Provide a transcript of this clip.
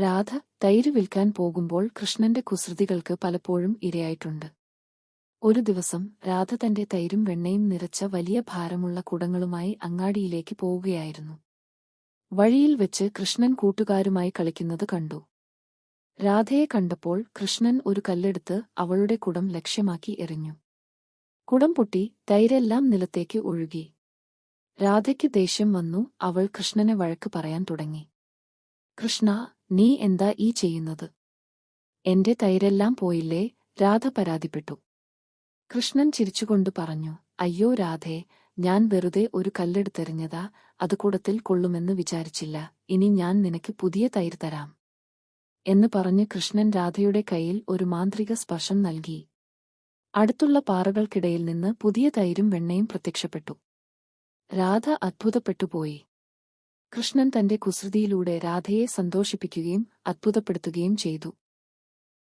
രാധ തൈര് വിൽക്കാൻ പോകുമ്പോൾ കൃഷ്ണന്റെ കുസൃതികൾക്ക് പലപ്പോഴും ഇരയായിട്ടുണ്ട്. ഒരു ദിവസം രാധ തന്റെ തൈരും വെണ്ണയും നിറച്ച വലിയ ഭാരമുള്ള കുടങ്ങളുമായി അങ്ങാടിയിലേക്ക് പോവുകയായിരുന്നു. വഴിയിൽ വെച്ച് കൃഷ്ണൻ കൂട്ടുകാരുമായി കളിക്കുന്നത് കണ്ടു. രാധയെ കണ്ടപ്പോൾ കൃഷ്ണൻ ഒരു കല്ലെടുത്ത് അവളുടെ കുടം ലക്ഷ്യമാക്കി എറിഞ്ഞു. കുടം പൊട്ടി തൈരെല്ലാം നിലത്തേക്ക് ഒഴുകി. രാധയ്ക്ക് ദേഷ്യം വന്നു. അവൾ കൃഷ്ണനെ വഴക്ക് പറയാൻ തുടങ്ങി. കൃഷ്ണ, നീ എന്താ ഈ ചെയ്യുന്നത്? എന്റെ തൈരെല്ലാം പോയില്ലേ? രാധ പരാതിപ്പെട്ടു. കൃഷ്ണൻ ചിരിച്ചുകൊണ്ട് പറഞ്ഞു, അയ്യോ രാധേ, ഞാൻ വെറുതെ ഒരു കല്ലെടുത്തെറിഞ്ഞതാ, അത് കുടത്തിൽ കൊള്ളുമെന്ന് വിചാരിച്ചില്ല. ഇനി ഞാൻ നിനക്ക് പുതിയ തൈര് തരാം എന്ന് പറഞ്ഞ് കൃഷ്ണൻ രാധയുടെ കൈയിൽ ഒരു മാന്ത്രിക സ്പർശം നൽകി. അടുത്തുള്ള പാറകൾക്കിടയിൽ നിന്ന് പുതിയ തൈരും വെണ്ണയും പ്രത്യക്ഷപ്പെട്ടു. രാധ അത്ഭുതപ്പെട്ടുപോയി. കൃഷ്ണൻ തന്റെ കുസൃതിയിലൂടെ രാധയെ സന്തോഷിപ്പിക്കുകയും അത്ഭുതപ്പെടുത്തുകയും ചെയ്തു.